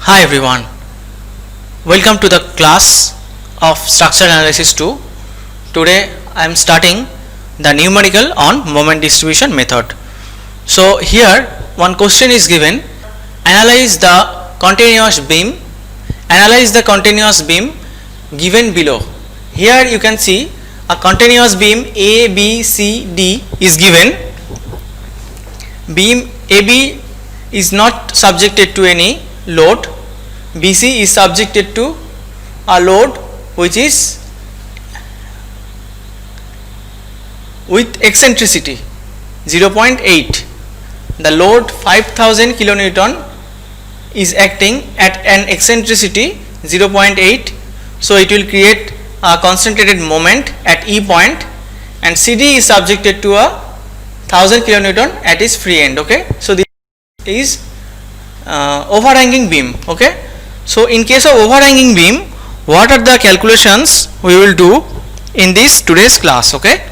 Hi everyone, welcome to the class of Structural Analysis 2. Today I am starting the numerical on moment distribution method. So here one question is given: analyze the continuous beam. Analyze the continuous beam given below. Here you can see a continuous beam A, B, C, D is given. Beam AB is not subjected to any load. BC is subjected to a load which is with eccentricity 0.8. The load 5000 kilonewton is acting at an eccentricity 0.8, so it will create a concentrated moment at E point, and CD is subjected to a 1000 kilonewton at its free end. Okay, so this is overhanging beam. Okay, so in case of overhanging beam, what are the calculations we will do in this today's class? Okay,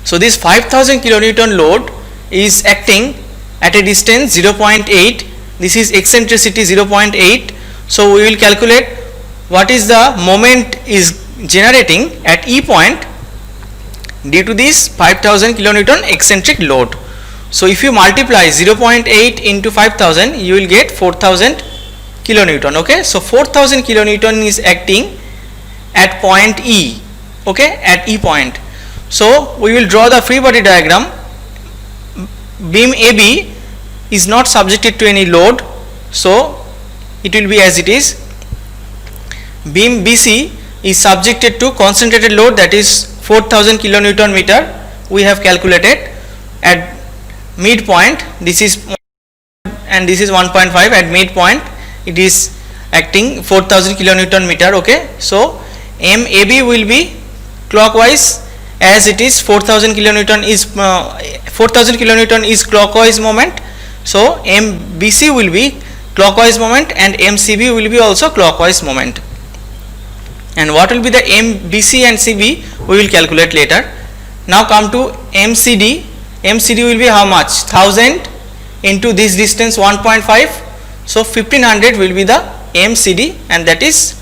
so this 5000 kilonewton load is acting at a distance 0.8. This is eccentricity 0.8. So we will calculate what is the moment is generating at E point due to this 5000 kilonewton eccentric load. So if you multiply 0.8 into 5000, you will get 4000 kilonewton. Okay, so 4000 kilonewton is acting at point E. Okay, at E point. So we will draw the free body diagram. Beam AB is not subjected to any load, so it will be as it is. Beam BC is subjected to concentrated load, that is 4000 kilonewton meter. We have calculated at midpoint. This is and this is 1.5. At midpoint it is acting 4000 kilonewton meter. Okay, so MAB will be clockwise, as it is 4000 kilonewton is clockwise moment. So MBC will be clockwise moment and MCB will be also clockwise moment. And what will be the MBC and CB we will calculate later. Now come to MCD. MCD will be how much? 1000 into this distance 1.5. So 1500 will be the MCD, and that is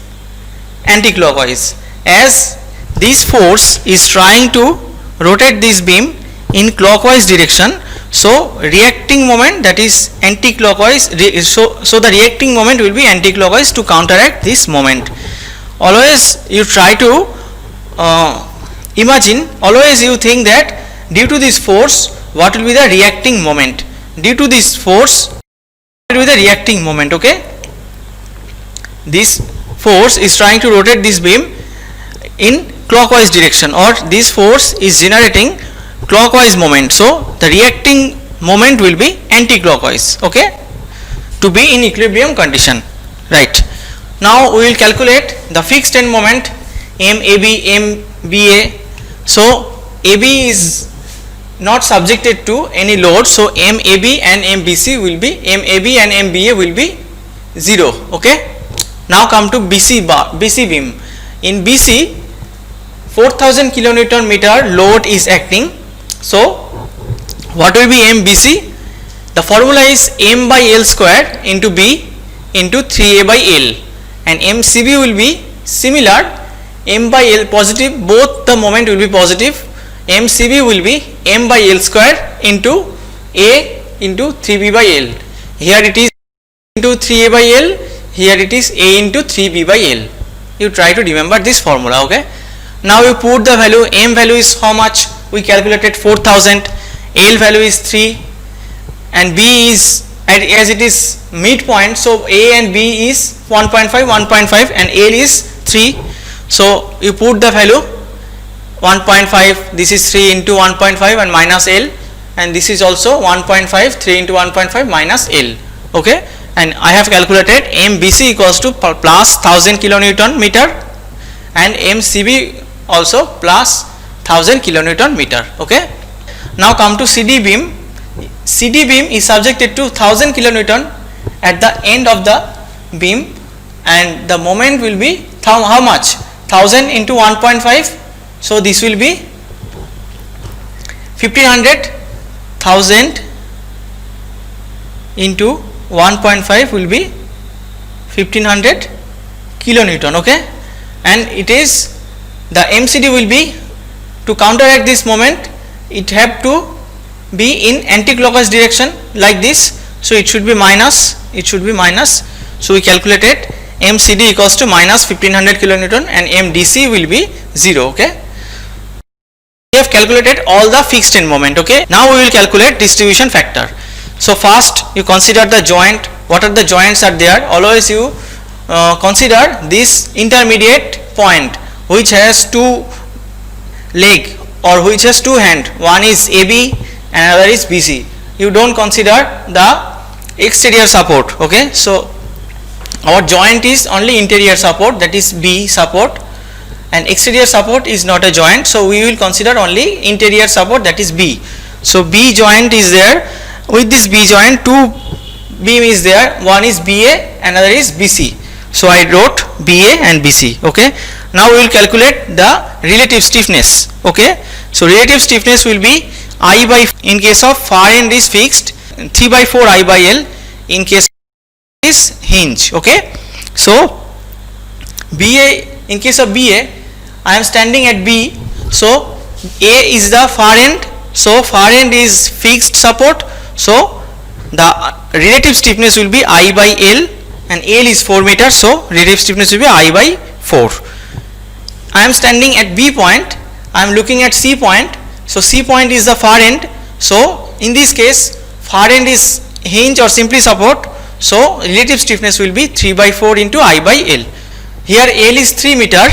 anti-clockwise, as this force is trying to rotate this beam in clockwise direction. So reacting moment, that is anti-clockwise, so the reacting moment will be anti-clockwise to counteract this moment. Always you try to imagine, always you think that due to this force what will be the reacting moment. Due to this force what will be the reacting moment. Okay, this force is trying to rotate this beam in clockwise direction, or this force is generating clockwise moment, so the reacting moment will be anti-clockwise. Okay, to be in equilibrium condition. Right, now we will calculate the fixed end moment MAB, MBA. So AB is not subjected to any load, so MAB and MBC will be, MAB and MBA will be 0. Okay, now come to BC beam. In BC 4000 kilonewton meter load is acting. So what will be MBC? The formula is M by L square into B into 3A by L, and MCB will be similar, M by L positive, both the moment will be positive. MCB will be M by L square into A into 3B by L. Here it is into 3A by L, here it is A into 3B by L. You try to remember this formula. Okay, now you put the value. M value is how much? We calculated 4000. L value is 3, and B is as it is midpoint, so A and B is 1.5, 1.5, and L is 3. So you put the value 1.5, this is 3 into 1.5 and minus L, and this is also 1.5, 3 into 1.5 minus L. Okay, and I have calculated MBC equals to plus 1000 kilonewton meter and MCB also plus 1000 kilonewton meter. Okay, now come to CD beam. CD beam is subjected to 1000 kilonewton at the end of the beam, and the moment will be how much? 1000 into 1.5. So this will be 1500. 1000 into 1.5 will be 1500 kilonewton, okay, and it is the MCD will be, to counteract this moment it have to be in anti-clockwise direction like this, so it should be minus, so we calculated MCD equals to minus 1500 kilonewton and MDC will be 0, okay. We have calculated all the fixed end moment, okay. Now we will calculate distribution factor. So first you consider the joint, what are the joints are there. Always you consider this intermediate point which has two leg or which has two hand, one is AB and another is BC. You don't consider the exterior support, okay. So our joint is only interior support, that is B support, and exterior support is not a joint, so we will consider only interior support, that is B. So B joint is there. With this B joint, two beam is there, one is BA, another is BC. So I wrote BA and BC, okay. Now we will calculate the relative stiffness, okay. So relative stiffness will be I by, in case of far end is fixed, 3 by 4 I by L in case is hinge, okay. So BA, in case of BA, I am standing at B, so A is the far end, so far end is fixed support, so the relative stiffness will be I by L, and L is 4 meters, so relative stiffness will be I by 4. I am standing at B point, I am looking at C point, so C point is the far end, so in this case far end is hinge or simply support, so relative stiffness will be 3 by 4 into I by L. Here L is 3 meter,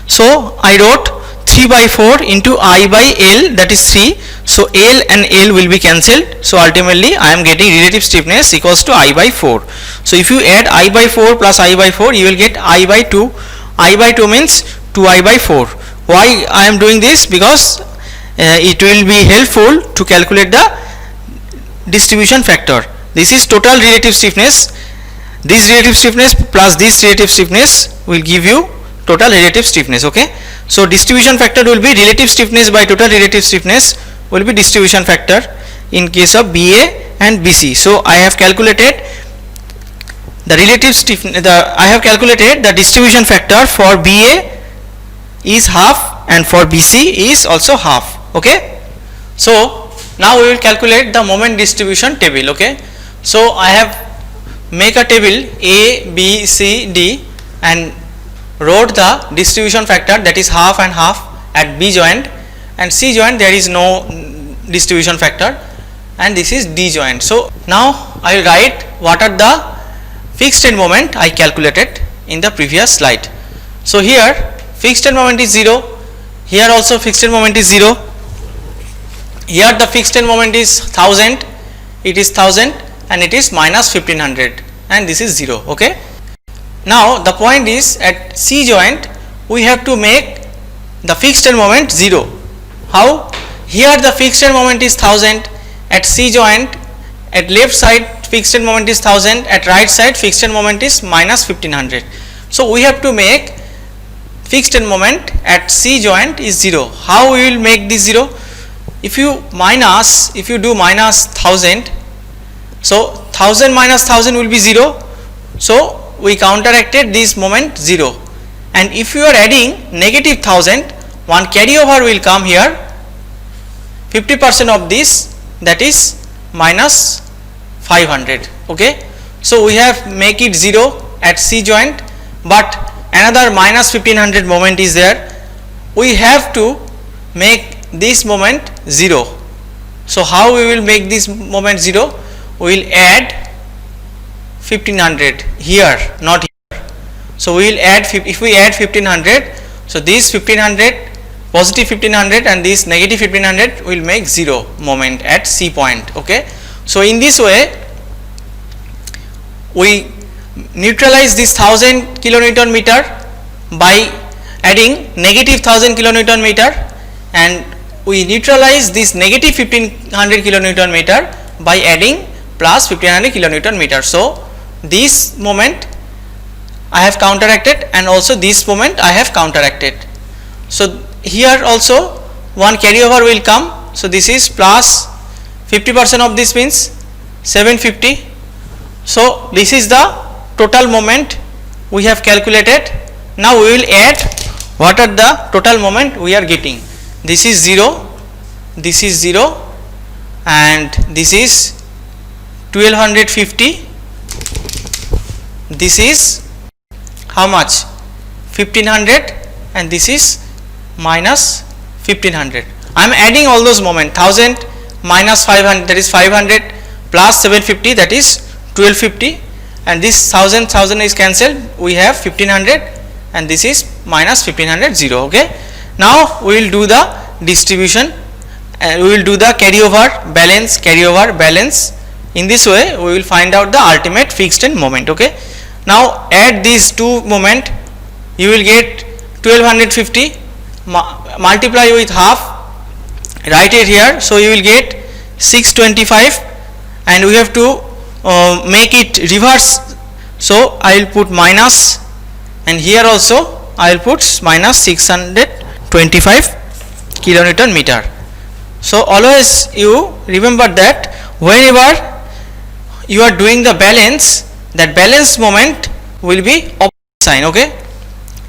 so I wrote 3 by 4 into I by L, that is 3, so L and L will be cancelled, so ultimately I am getting relative stiffness equals to I by 4. So if you add I by 4 plus I by 4, you will get I by 2. I by 2 means 2I by 4. Why I am doing this? Because it will be helpful to calculate the distribution factor. This is total relative stiffness. This relative stiffness plus this relative stiffness will give you total relative stiffness, okay. So distribution factor will be relative stiffness by total relative stiffness will be distribution factor in case of BA and BC. So I have calculated the relative stiffness, I have calculated the distribution factor for BA is half and for BC is also half, okay. So now we will calculate the moment distribution table, okay. So I have make a table A, B, C, D and wrote the distribution factor, that is half and half at B joint, and C joint there is no distribution factor, and this is D joint. So now I will write what are the fixed end moment I calculated in the previous slide. So here fixed end moment is 0, here also fixed end moment is 0, here the fixed end moment is 1000, it is 1000 and it is minus 1500 and this is 0, okay. Now the point is at C joint we have to make the fixed end moment 0. How? Here the fixed end moment is 1000, at C joint at left side fixed end moment is 1000, at right side fixed end moment is minus 1500. So we have to make fixed end moment at C joint is 0. How we will make this 0? If you do minus 1000, so 1000 minus 1000 will be 0, so we counteracted this moment 0, and if you are adding negative 1000, one carryover will come here, 50% of this, that is minus 500, okay. So we have make it 0 at C joint, but another minus 1500 moment is there, we have to make this moment 0. So how we will make this moment 0? We will add 1500 here, not here. So we will add, if we add 1500, so this 1500, positive 1500 and this negative 1500 will make 0 moment at C point, okay. So in this way we neutralize this 1000 kilonewton meter by adding negative 1000 kilonewton meter, and we neutralize this negative 1500 kilonewton meter by adding plus 1500 kilonewton meter. So this moment I have counteracted and also this moment I have counteracted. So here also one carryover will come, so this is plus 50% of this means 750. So this is the total moment we have calculated. Now we will add what are the total moment we are getting. This is 0, this is 0, and this is 1250. This is how much? 1500, and this is minus 1500. I am adding all those moment. 1000 minus 500, that is 500, plus 750, that is 1250, and this 1000 is cancelled. We have 1500, and this is minus 1500, 0. Okay. Now we will do the distribution, and we will do the carryover balance, In this way we will find out the ultimate fixed end moment. Okay. Now add these two moment, you will get 1250, multiply with half, write it here, so you will get 625, and we have to make it reverse, so I will put minus, and here also I will put minus 625 kilonewton meter. So always you remember that whenever you are doing the balance, that balance moment will be opposite sign. Okay,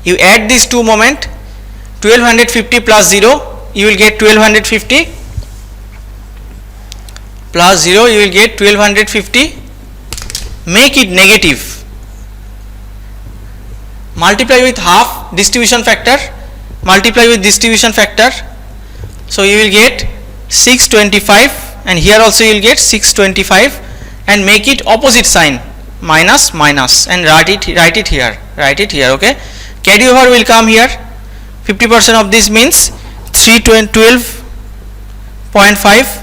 you add these two moment, 1250 plus 0, you will get 1250, plus 0 you will get 1250, make it negative, multiply with half, distribution factor, multiply with distribution factor, so you will get 625, and here also you will get 625, and make it opposite sign, minus minus, and write it here, okay. Carryover will come here, 50% of this means 312.5,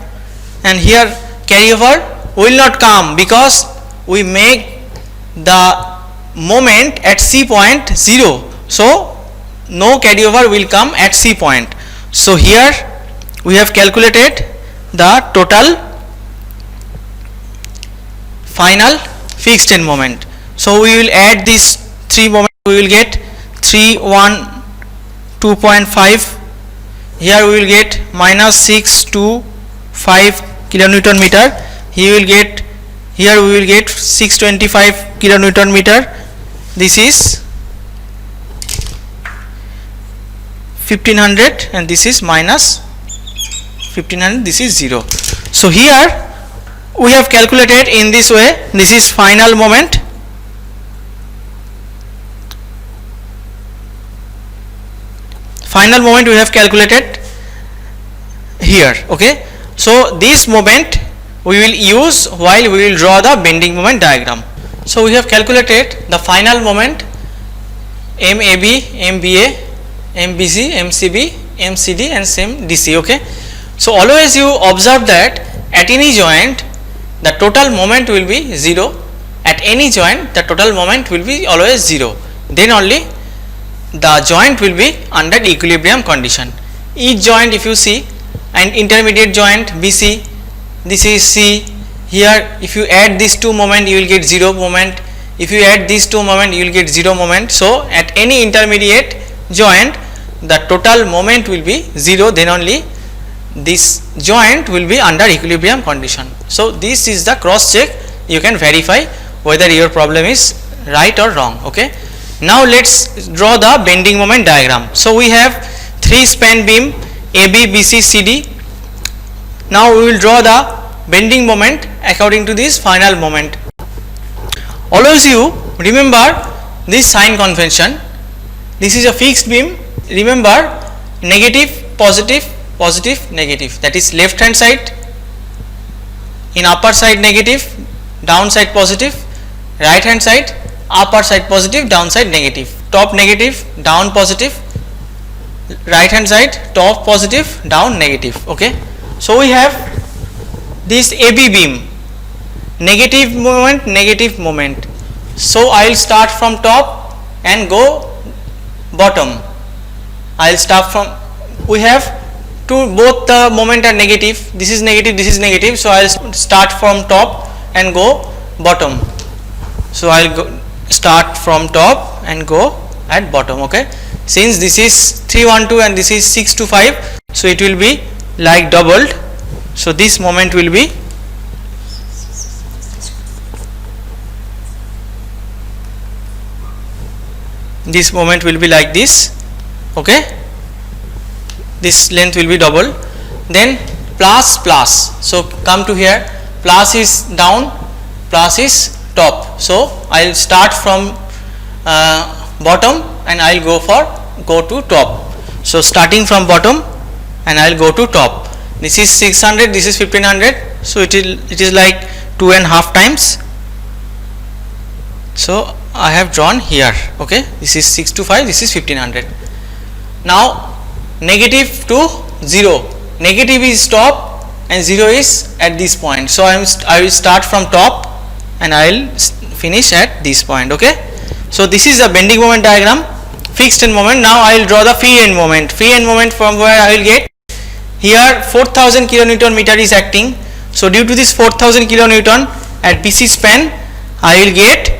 and here carryover will not come because we make the moment at C point 0, so no carryover will come at C point. So here we have calculated the total final fixed end moment. So we will add these three moments, we will get 312.5, here we will get minus 625 kilonewton meter, here we will get 625 kilonewton meter, this is 1500, and this is minus 1500, this is 0. So here we have calculated in this way, this is final moment, we have calculated here. Okay, so this moment we will use while we will draw the bending moment diagram. So we have calculated the final moment MAB, MBA, MBC, MCB, MCD, and same DC. Okay, so always you observe that at any joint the total moment will be 0, at any joint the total moment will be always 0, then only the joint will be under equilibrium condition. Each joint, if you see, an intermediate joint BC, this is C, here if you add these two moment you will get 0 moment, if you add these two moment you will get 0 moment. So at any intermediate joint the total moment will be 0, then only this joint will be under equilibrium condition. So this is the cross check, you can verify whether your problem is right or wrong. Okay, now let's draw the bending moment diagram. So we have 3 span beam AB, BC, CD. Now we will draw the bending moment according to this final moment. Always you remember this sign convention, this is a fixed beam, remember negative, positive, positive, negative, that is left hand side, in upper side negative, down side positive, right hand side, upper side positive, down side negative, top negative, down positive, right hand side, top positive, down negative. Okay, so we have this AB beam, negative moment, so I will start from top and go bottom. I will start from, we have both the moment are negative, this is negative, so I will start from top and go bottom. So I will go start from top and go at bottom. Okay, since this is 312 and this is 625, so it will be like doubled, so this moment will be this moment will be like this, okay, this length will be double. Then plus plus, so come to here, plus is down, plus is top, so I will start from bottom and I will go to top. So starting from bottom and I will go to top. This is 600, this is 1500, so it is like 2.5 times. So I have drawn here, okay, this is 625, this is 1500. Now negative to 0, negative is top and 0 is at this point, so I will start from top and I will finish at this point, okay. So this is the bending moment diagram, fixed end moment. Now I will draw the free end moment. Free end moment, from where I will get, here 4000 kilonewton meter is acting, so due to this 4000 kilonewton at BC span, I will get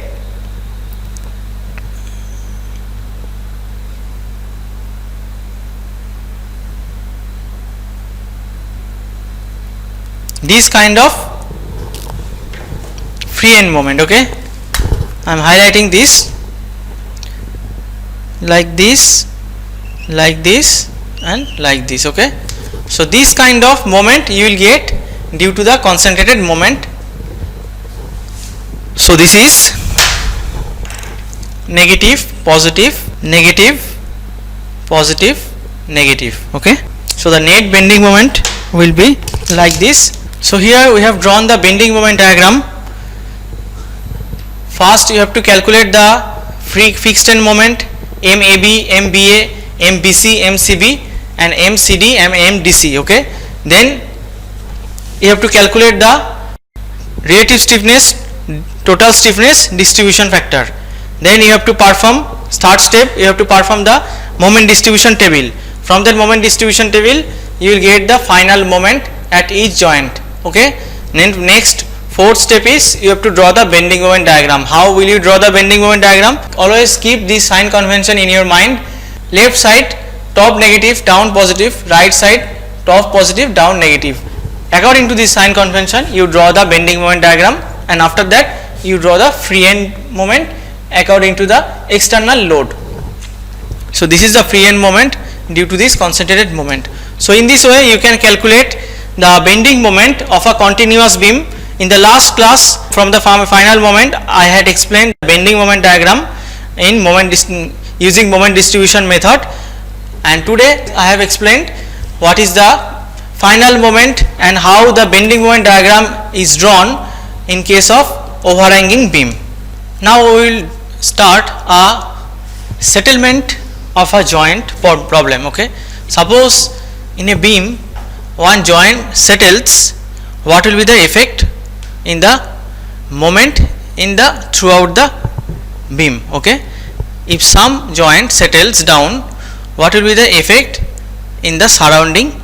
this kind of free end moment, okay. I am highlighting this, like this, like this and like this, okay. So this kind of moment you will get due to the concentrated moment. So this is negative, positive, negative, positive, negative, okay. So the net bending moment will be like this. So here we have drawn the bending moment diagram. First you have to calculate the free fixed end moment MAB, MBA, MBC, MCB and MCD, MDC, okay. Then you have to calculate the relative stiffness, total stiffness, distribution factor. Then you have to perform, third step, you have to perform the moment distribution table. From that moment distribution table you will get the final moment at each joint, okay. Then next, fourth step is you have to draw the bending moment diagram. How will you draw the bending moment diagram? Always keep this sign convention in your mind. Left side top negative, down positive, right side top positive, down negative. According to this sign convention you draw the bending moment diagram, and after that you draw the free end moment according to the external load. So this is the free end moment due to this concentrated moment. So in this way you can calculate the bending moment of a continuous beam. In the last class, from the final moment, I had explained bending moment diagram in using moment distribution method, and today I have explained what is the final moment and how the bending moment diagram is drawn in case of overhanging beam. Now we will start a settlement of a joint problem, okay. Suppose in a beam one joint settles, what will be the effect in the moment in the throughout the beam, okay. If some joint settles down, what will be the effect in the surrounding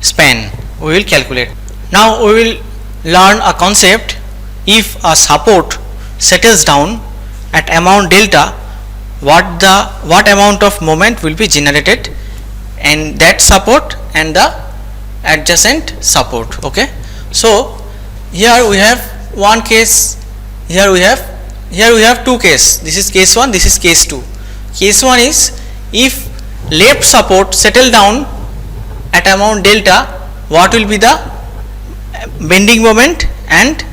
span, we will calculate. Now we will learn a concept. If a support settles down at amount delta, what amount of moment will be generated and that support and the adjacent support, okay. So here we have one case, here we have two cases. This is case 1, this is case 2. Case 1 is if left support settle down at amount delta, what will be the bending moment and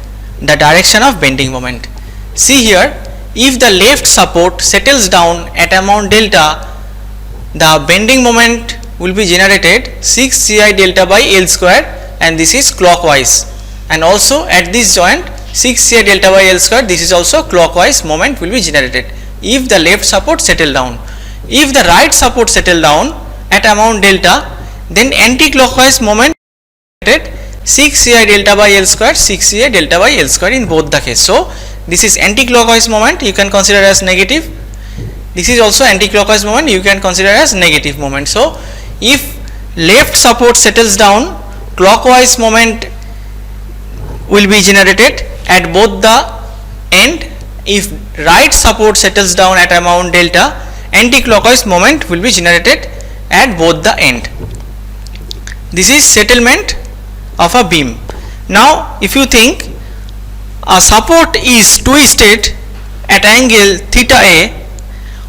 the direction of bending moment. See here, if the left support settles down at amount delta, the bending moment will be generated 6 Ci delta by L square, and this is clockwise, and also at this joint 6 Ci delta by L square, this is also clockwise moment will be generated if the left support settle down. If the right support settle down at amount delta, then anti-clockwise moment generated 6 Ci delta by L square, 6 Ci delta by L square in both the case. So this is anti-clockwise moment, you can consider as negative. This is also anti-clockwise moment, you can consider as negative moment. So if left support settles down, clockwise moment will be generated at both the end. If right support settles down at amount delta, anti-clockwise moment will be generated at both the end. This is settlement of a beam. Now if you think a support is twisted at angle theta A,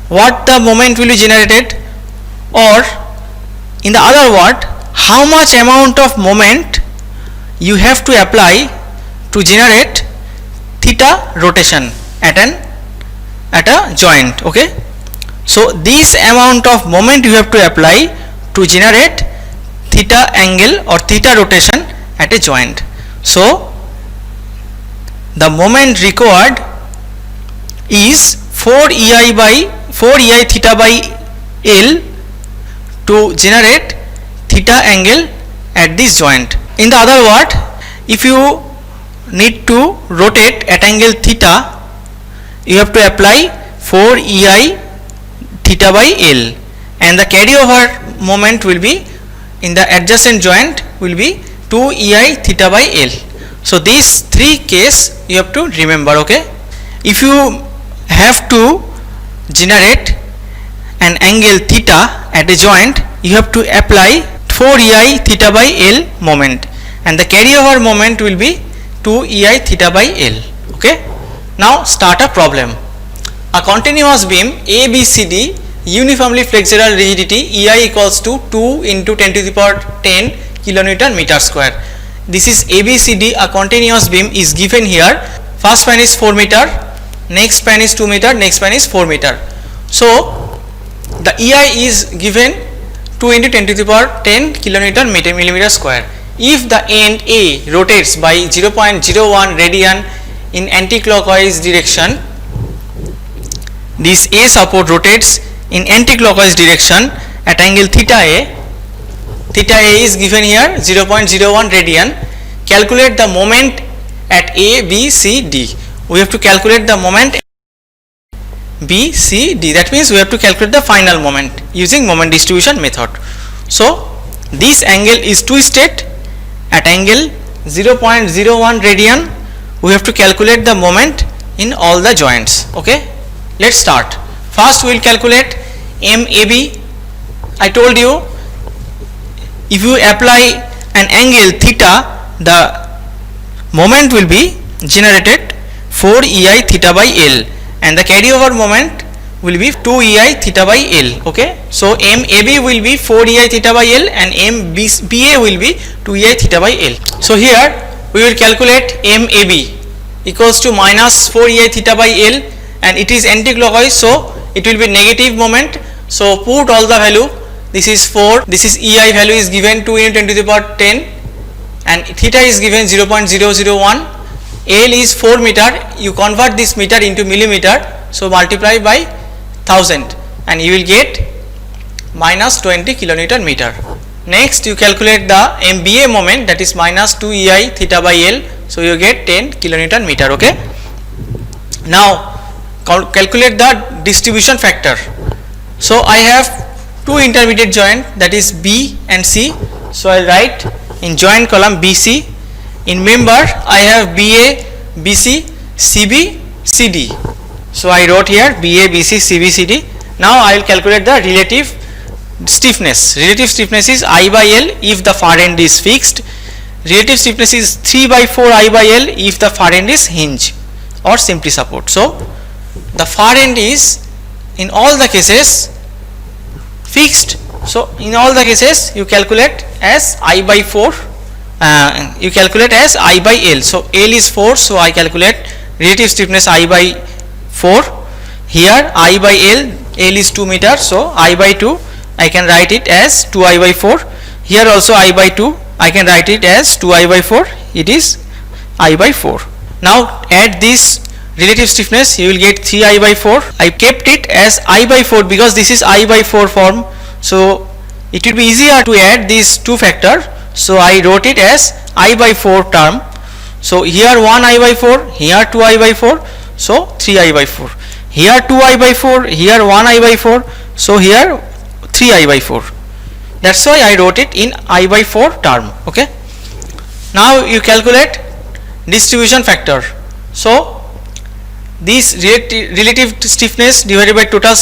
what the moment will be generated, or in the other word, how much amount of moment you have to apply to generate theta rotation at a joint. Okay, so this amount of moment you have to apply to generate theta angle or theta rotation at a joint. So the moment required is 4 ei theta by L to generate theta angle at this joint. In the other word, if you need to rotate at angle theta, you have to apply 4 ei theta by L, and the carryover moment will be in the adjacent joint will be 2 ei theta by L. So these three cases you have to remember. Okay, if you have to generate an angle theta at a joint, you have to apply 4 ei theta by L moment, and the carryover moment will be 2 ei theta by L. Okay, now start a problem. A continuous beam ABCD, uniformly flexural rigidity EI equals to 2 into 10 to the power 10 kilonewton meter square. This is ABCD, a continuous beam is given here. First span is 4 meter, next span is 2 meter, next span is 4 meter. So the EI is given 2 into 10 to the power 10 kilonewton millimeter square. If the end A rotates by 0.01 radian in anti-clockwise direction, this A support rotates in anti-clockwise direction at angle theta A. Theta A is given here 0.01 radian. Calculate the moment at A, B, C, D. We have to calculate the moment B, C, D. That means we have to calculate the final moment using moment distribution method. So this angle is twisted at angle 0.01 radian. We have to calculate the moment in all the joints. Okay, let's start. First we will calculate MAB. I told you, if you apply an angle theta, the moment will be generated 4 ei theta by L, and the carryover moment will be 2 ei theta by L. Okay, so MAB will be 4 ei theta by L and MBA will be 2 ei theta by L. So here we will calculate MAB equals to minus 4 ei theta by L, and it is anti-clockwise, so it will be negative moment. So put all the value. This is 4, this is EI value is given 2 into 10 to the power 10, and theta is given 0.001, L is 4 meter, you convert this meter into millimeter, so multiply by 1000 and you will get minus 20 kilonewton meter. Next you calculate the MBA moment, that is minus 2 ei theta by L, so you get 10 kilonewton meter. Okay, now calculate the distribution factor. So I have two intermediate joint, that is B and C, so I will write in joint column BC. In member I have BA, BC, CB, CD, so I wrote here BA, BC, CB, CD. Now I will calculate the relative stiffness. Relative stiffness is I by L if the far end is fixed. Relative stiffness is 3 by 4 I by L if the far end is hinge or simply support. So the far end is in all the cases fixed, so in all the cases you calculate as I by 4, you calculate as I by L. So L is 4, so I calculate relative stiffness I by 4. Here I by L, L is 2 meter, so I by 2 I can write it as 2 I by 4. Here also I by 2 I can write it as 2 I by 4, it is I by 4. Now add this relative stiffness, you will get 3 I by 4. I kept it as I by 4 because this is I by 4 form, so it will be easier to add these two factor, so I wrote it as I by 4 term. So here 1 I by 4, here 2 I by 4, so 3 I by 4, here 2 I by 4, here 1 I by 4, so here 3 I by 4. That's why I wrote it in I by 4 term. Okay, now you calculate distribution factor. So this relative stiffness divided by total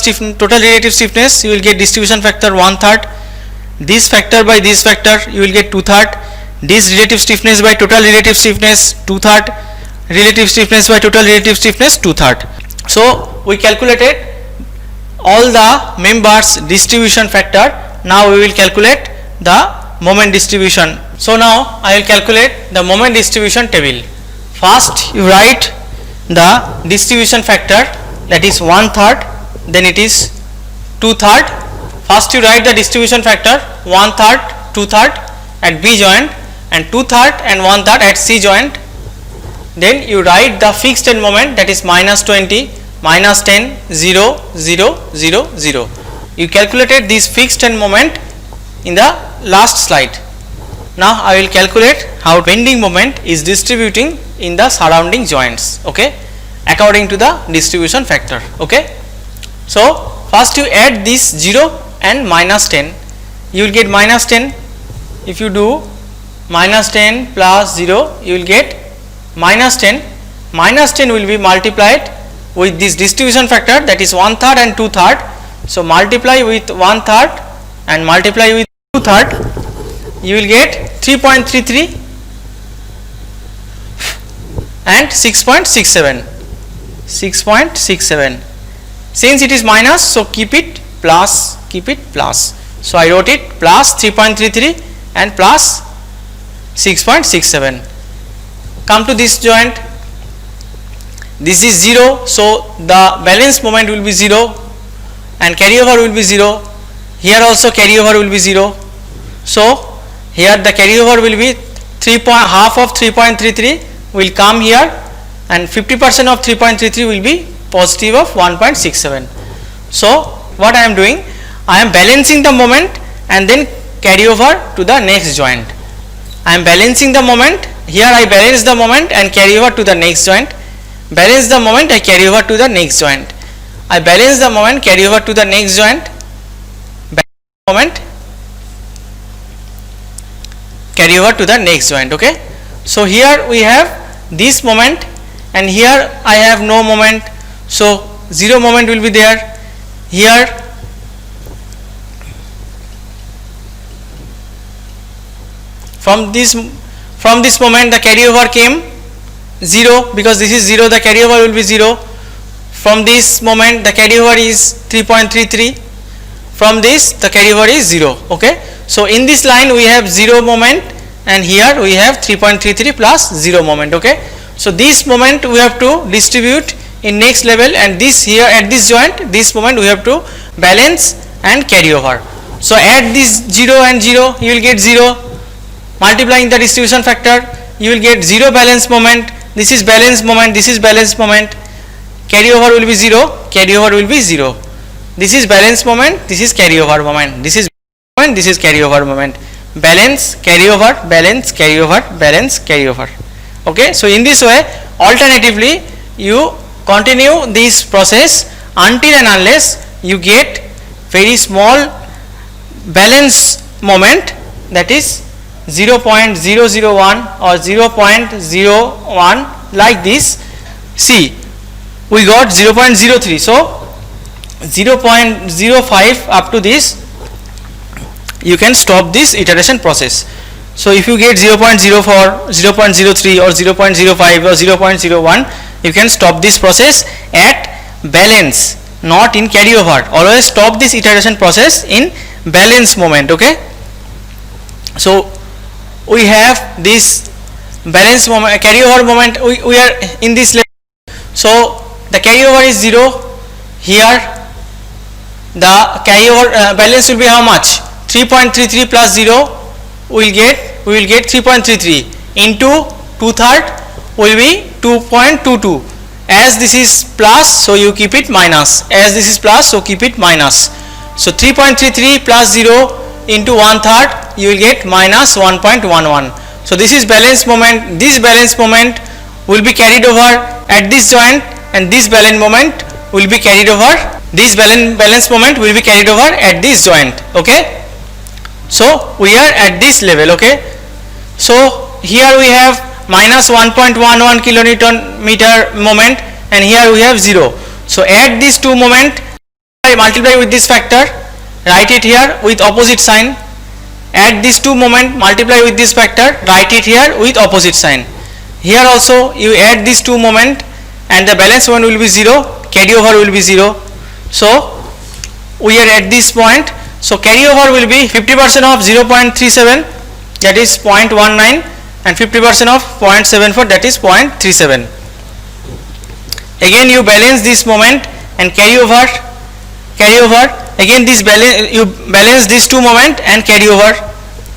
relative stiffness, you will get distribution factor 1/3. This factor by this factor, you will get 2/3. This relative stiffness by total relative stiffness 2/3. Relative stiffness by total relative stiffness 2/3. So we calculated all the members distribution factor. Now we will calculate the moment distribution. So now I will calculate the moment distribution table. First you write the distribution factor, that is 1/3, then it is 2/3. First you write the distribution factor 1/3, 2/3 at B joint and 2/3 and 1/3 at C joint. Then you write the fixed end moment, that is -20, -10, 0, 0, 0, 0. You calculated this fixed end moment in the last slide. Now I will calculate how bending moment is distributing in the surrounding joints, okay, according to the distribution factor, okay. So first you add this 0 and -10, you will get -10. If you do -10 plus 0, you will get -10. -10 will be multiplied with this distribution factor, that is 1/3 and 2/3. So multiply with 1/3 and multiply with 2/3, you will get 3.33 and 6.67. 6.67. Since it is minus, so keep it plus, keep it plus. So I wrote it plus 3.33 and plus 6.67. Come to this joint, this is 0, so the balance moment will be 0 and carryover will be 0. Here also carryover will be 0. So here the carryover will be half of 3.33 will come here and 50% of 3.33 will be positive of 1.67. So what I am doing, I am balancing the moment and then carry over to the next joint. I am balancing the moment, here I balance the moment and carry over to the next joint. Balance the moment, I carry over to the next joint. I balance the moment, carry over to the next joint. Balance the moment, carry over to the next joint, okay. So here we have this moment and here I have no moment, so 0 moment will be there. Here from this moment the carryover came 0, because this is 0, the carryover will be 0. From this moment the carryover is 3.33. From this the carryover is 0, okay. So in this line we have 0 moment and here we have 3.33 plus 0 moment, okay. So this moment we have to distribute in next level, and this here at this joint, this moment we have to balance and carry over. So add this 0 and 0, you will get 0. Multiplying the distribution factor, you will get 0 balance moment. This is balance moment, this is balance moment. Carryover will be 0, carryover will be 0. This is balance moment, this is carryover moment. This is moment, this is carryover moment. Balance, carryover, balance, carryover, balance, carryover. Okay, so in this way, alternatively, you continue this process until and unless you get very small balance moment, that is 0.001 or 0.01, like this. See, we got 0.03, so 0.05 up to this you can stop this iteration process. So if you get 0.04, 0.03 or 0.05 or 0.01, you can stop this process at balance, not in carryover. Always stop this iteration process in balance moment, okay. So we have this balance moment, carryover moment, we are in this level. So the carryover is 0. Here the carryover balance will be how much? 3.33 plus 0 we will get 3.33 into 2/3 will be 2.22. As this is plus, so you keep it minus. As this is plus, so keep it minus. So 3.33 plus 0 into 1/3, you will get minus 1.11. So this is balance moment. This balance moment will be carried over at this joint, and this balance moment will be carried over. This balance moment will be carried over at this joint. Okay. So we are at this level. Okay. So here we have minus 1.11 kilonewton meter moment, and here we have 0. So add these two moment, multiply with this factor, write it here with opposite sign. Add these two moment, multiply with this factor, write it here with opposite sign. Here also you add these two moment, and the balance moment will be 0, carry over will be 0. So we are at this point, so carryover will be 50% of 0.37, that is 0.19, and 50% of 0.74, that is 0.37. Again you balance this moment and carry over, again this balance, you balance these two moment and carry over,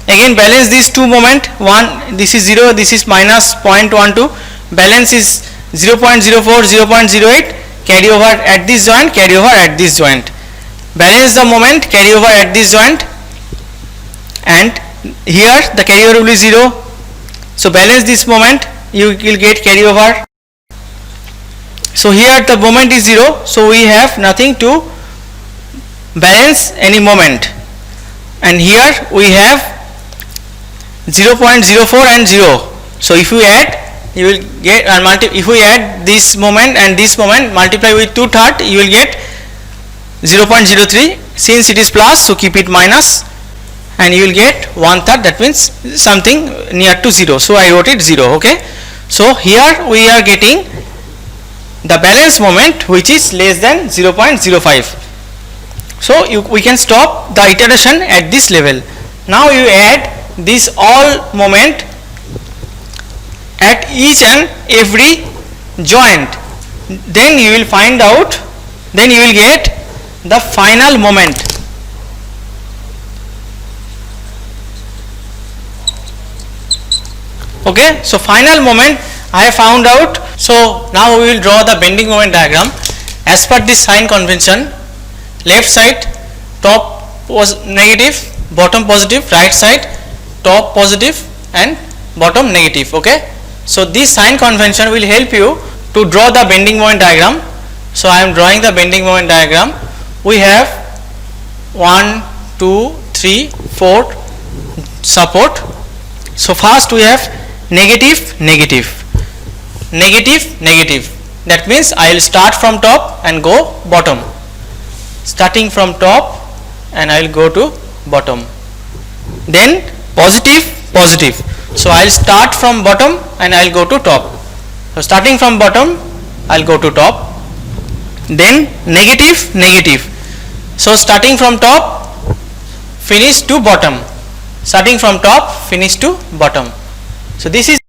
again balance these two moment, one, this is 0, this is minus 0.12, balance is 0.04, 0.08, carry over at this joint, carry over at this joint, balance the moment, carry over at this joint, and here the carry over will be 0, so balance this moment, you will get carry over. So here the moment is 0, so we have nothing to balance any moment, and here we have 0.04 and 0. So if you add, you will get if we add this moment and this moment, multiply with 2/3, you will get 0.03. Since it is plus, so keep it minus, and you will get 1/3, that means something near to 0. So I wrote it 0. Okay. So here we are getting the balance moment which is less than 0.05. So we can stop the iteration at this level. Now you add this all moment at each and every joint, then you will find out, then you will get the final moment. Okay, so final moment I have found out. So now we will draw the bending moment diagram as per this sign convention. Left side top was negative, bottom positive, right side top positive and bottom negative. Okay, so this sign convention will help you to draw the bending moment diagram. So I am drawing the bending moment diagram. We have 1, 2, 3, 4 support. So first we have negative, negative, negative, negative. That means I will start from top and go bottom. Starting from top and I will go to bottom. Then positive, positive. So I will start from bottom and I will go to top. So starting from bottom I will go to top. Then negative, negative. So starting from top, finish to bottom. Starting from top, finish to bottom. So this is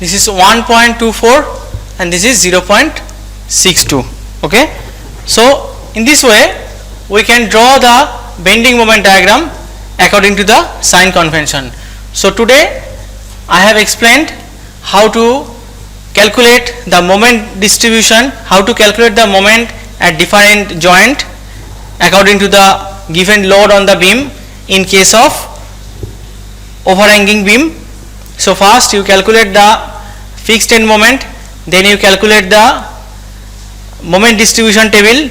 this is 1.24 and this is 0.62. Okay, so in this way we can draw the bending moment diagram according to the sign convention. So today I have explained how to calculate the moment distribution, how to calculate the moment at different joint according to the given load on the beam in case of overhanging beam. So first you calculate the fixed end moment, then you calculate the moment distribution table,